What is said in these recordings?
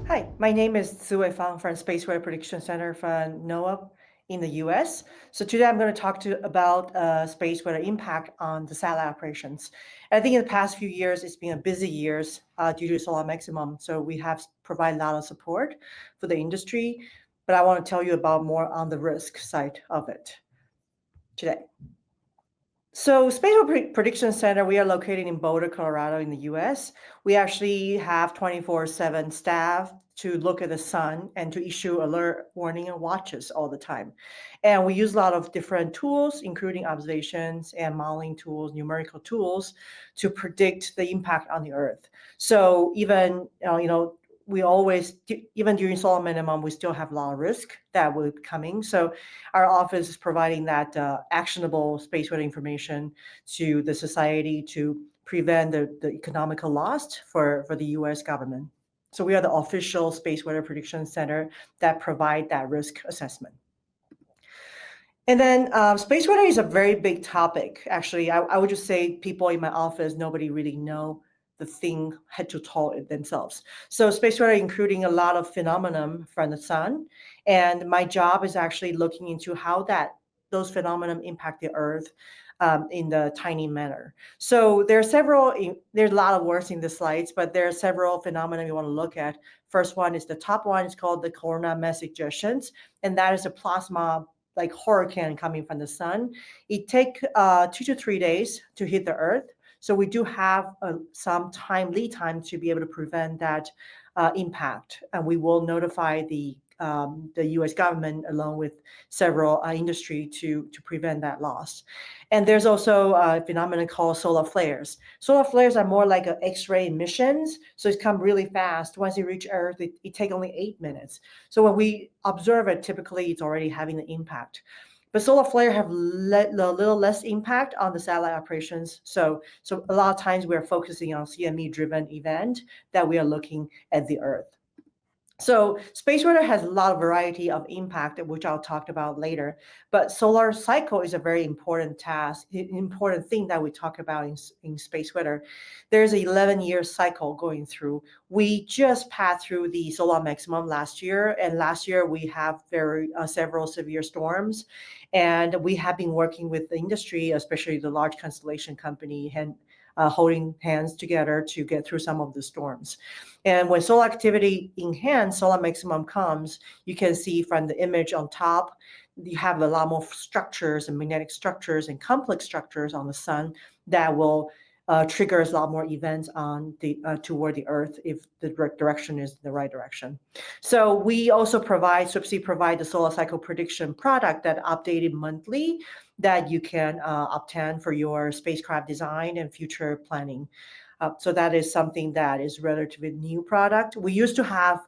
Hi, my name is Tzu-Wei Fang from Space Weather Prediction Center from NOAA in the US. So today I'm going to talk to you about space weather impact on the satellite operations. I think in the past few years, it's been a busy years due to solar maximum. So we have provided a lot of support for the industry, but I want to tell you about more on the risk side of it today. So Space Weather Prediction Center, we are located in Boulder, Colorado in the US. We actually have 24/7 staff to look at the sun and to issue alert, warning, and watches all the time. And we use a lot of different tools, including observations and modeling tools, numerical tools, to predict the impact on the Earth. So even, we always, even during solar minimum, we still have a lot of risk that will be coming. So our office is providing that actionable space weather information to the society to prevent the economical loss for the US government. So we are the official space weather prediction center that provide that risk assessment. And then space weather is a very big topic. Actually, I would just say people in my office, nobody really know the thing head to toe themselves. So space weather including a lot of phenomenon from the sun. And my job is actually looking into how those phenomena impact the Earth in the tiny manner. So there's a lot of words in the slides, but there are several phenomena we want to look at. First one is the top one is called the coronal mass ejections, and that is a plasma like hurricane coming from the sun. It takes 2 to 3 days to hit the Earth. So we do have some lead time to be able to prevent that impact. And we will notify the U.S. government along with several industry to prevent that loss. And there's also a phenomenon called solar flares. Solar flares are more like X-ray emissions. So it comes really fast. Once it reach Earth, it takes only 8 minutes. So when we observe it, typically it's already having an impact. But solar flare have a little less impact on the satellite operations. So a lot of times we're focusing on CME-driven event that we are looking at the Earth. So space weather has a lot of variety of impact, which I'll talk about later. But solar cycle is a very important important thing that we talk about in space weather. There's an 11-year cycle going through. We just passed through the solar maximum last year, and last year we have several severe storms, and we have been working with the industry, especially the large constellation company, and holding hands together to get through some of the storms. And when solar activity enhanced, solar maximum comes, you can see from the image on top, you have a lot more structures and magnetic structures and complex structures on the sun that will trigger a lot more events on toward the Earth if the direction is the right direction. So we also SWPC provide the solar cycle prediction product that updated monthly that you can obtain for your spacecraft design and future planning. So that is something that is relatively new product. We used to have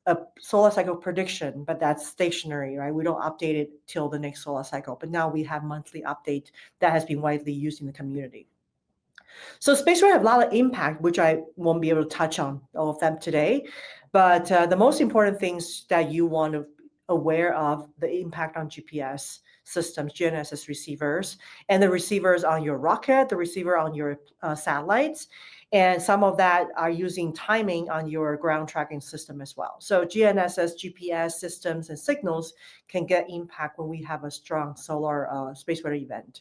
a solar cycle prediction, but that's stationary, right? We don't update it till the next solar cycle. But now we have monthly update that has been widely used in the community. So space weather have a lot of impact, which I won't be able to touch on all of them today. But the most important things that you want to aware of the impact on GPS systems, GNSS receivers, and the receivers on your rocket, the receiver on your satellites, and some of that are using timing on your ground tracking system as well. So GNSS, GPS systems, and signals can get impact when we have a strong solar space weather event.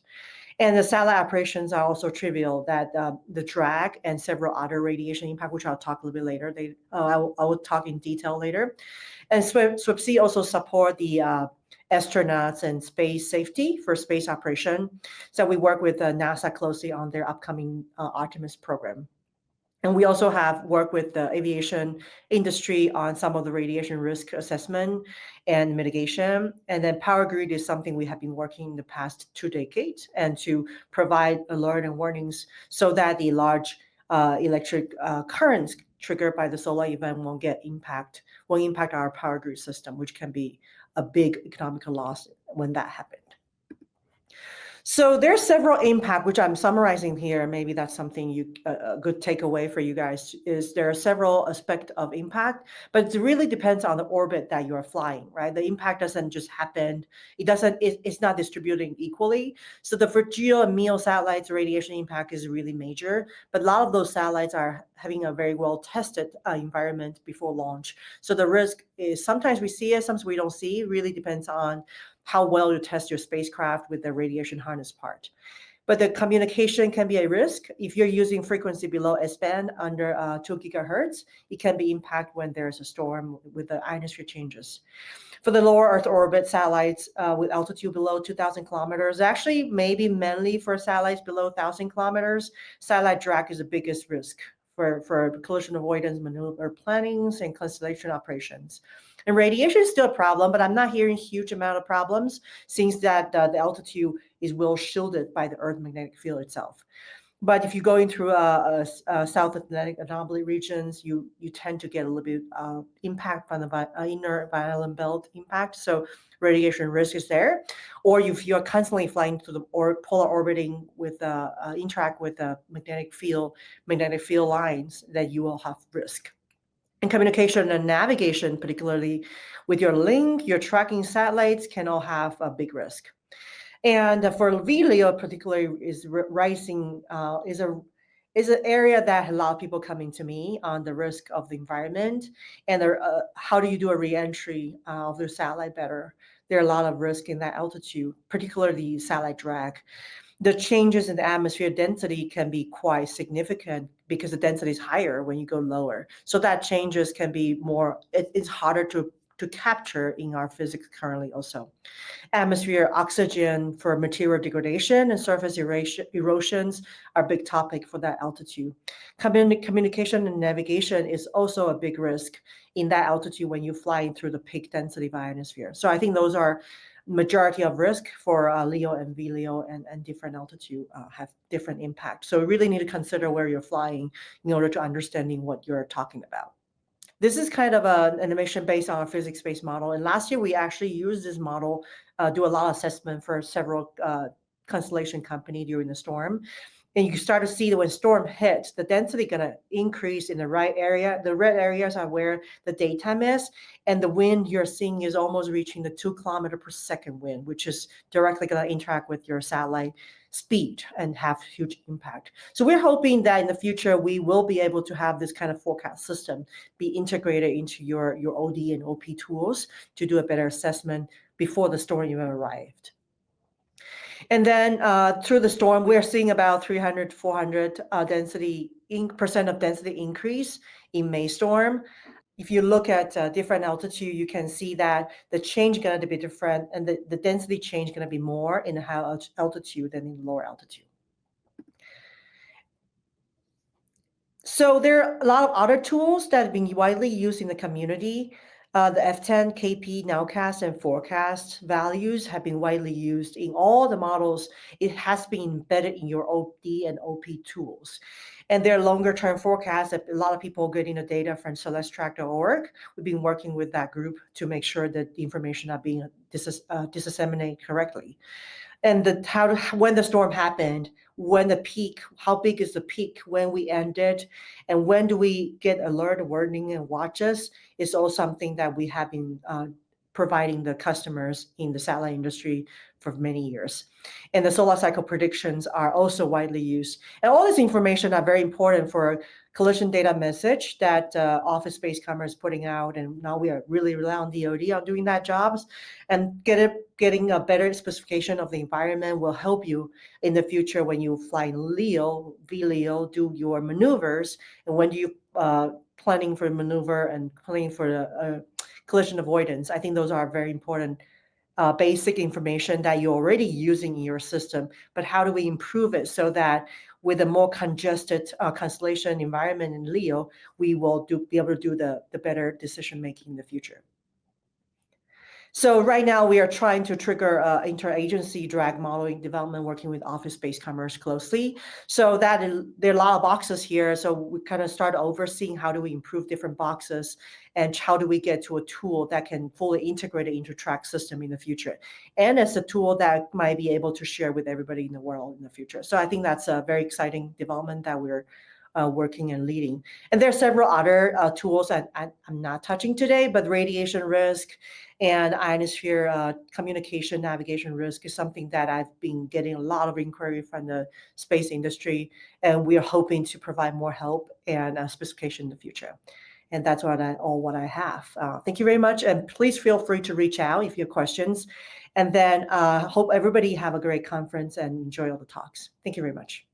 And the satellite operations are also trivial, that the drag and several other radiation impact, which I'll talk a little bit later. I will talk in detail later. And SWPC also support the astronauts and space safety for space operation. So we work with NASA closely on their upcoming Artemis program. And we also have worked with the aviation industry on some of the radiation risk assessment and mitigation. And then power grid is something we have been working in the past 2 decades, and to provide alert and warnings so that the large electric currents triggered by the solar event won't impact our power grid system, which can be a big economical loss when that happened. So there's several impact, which I'm summarizing here. Maybe that's something a good takeaway for you guys is there are several aspects of impact, but it really depends on the orbit that you're flying, right? The impact doesn't just happen. It's not distributing equally. So the for geo and MEO satellites, radiation impact is really major, but a lot of those satellites are having a very well tested environment before launch. So the risk is sometimes we see it, sometimes we don't see. It really depends on how well you test your spacecraft with the radiation harness part. But the communication can be a risk. If you're using frequency below S-band under 2 gigahertz, it can be impact when there's a storm with the ionosphere changes. For the lower Earth orbit satellites with altitude below 2,000 kilometers, actually maybe mainly for satellites below 1,000 kilometers, satellite drag is the biggest risk for collision avoidance, maneuver plannings, and constellation operations. And radiation is still a problem, but I'm not hearing huge amount of problems since that the altitude is well shielded by the Earth magnetic field itself. But if you're going through South Atlantic anomaly regions, you tend to get a little bit impact from the inner violent belt impact. So radiation risk is there. Or if you're constantly flying to the polar orbiting with interact with magnetic field lines, that you will have risk. And communication and navigation, particularly with your link, your tracking satellites, can all have a big risk. And for VLEO, particularly, is rising is an area that a lot of people coming to me on the risk of the environment and how do you do a reentry of the satellite better. There are a lot of risk in that altitude, particularly satellite drag. The changes in the atmosphere density can be quite significant because the density is higher when you go lower. So that changes can be more, it's harder to capture in our physics currently also. Atmosphere oxygen for material degradation and surface erosions are a big topic for that altitude. Communication and navigation is also a big risk in that altitude when you're flying through the peak density of ionosphere. So I think those are majority of risk for LEO and VLEO and different altitude have different impact. So you really need to consider where you're flying in order to understanding what you're talking about. This is kind of an animation based on a physics-based model. And last year, we actually used this model, do a lot of assessment for several constellation company during the storm. And you start to see that when storm hits, the density going to increase in the right area. The red areas are where the daytime is, and the wind you're seeing is almost reaching the 2 kilometer per second wind, which is directly going to interact with your satellite speed and have huge impact. So we're hoping that in the future, we will be able to have this kind of forecast system be integrated into your OD and OP tools to do a better assessment before the storm even arrived. And then through the storm, we're seeing about 300 to 400 percent of density increase in May storm. If you look at different altitude, you can see that the change is going to be different, and the density change is going to be more in high altitude than in lower altitude. So there are a lot of other tools that have been widely used in the community. The F10, KP, nowcast, and forecast values have been widely used in all the models. It has been embedded in your OD and OP tools. And their longer-term forecasts, a lot of people getting the data from celesttrack.org. We've been working with that group to make sure that the information are being disseminated correctly. And when the storm happened, when the peak, how big is the peak, when we ended, and when do we get alert, warning, and watches is all something that we have been providing the customers in the satellite industry for many years. And the solar cycle predictions are also widely used. And all this information are very important for collision data message that Office Space Commerce is putting out. And now we are really relying on DoD on doing that jobs. And getting a better specification of the environment will help you in the future when you fly in LEO, VLEO, do your maneuvers, and when you planning for maneuver and planning for the collision avoidance. I think those are very important basic information that you're already using in your system, but how do we improve it so that with a more congested constellation environment in LEO, we will be able to do the better decision making in the future. So right now we are trying to trigger interagency drag modeling development, working with office-based commerce closely. So there are a lot of boxes here. So we kind of start overseeing how do we improve different boxes and how do we get to a tool that can fully integrate it into track system in the future. And it's a tool that might be able to share with everybody in the world in the future. So I think that's a very exciting development that we're working and leading. And there are several other tools I'm not touching today, but radiation risk and ionosphere communication navigation risk is something that I've been getting a lot of inquiry from the space industry, and we are hoping to provide more help and specification in the future. And that's what I have. Thank you very much, and please feel free to reach out if you have questions. And then hope everybody have a great conference and enjoy all the talks. Thank you very much.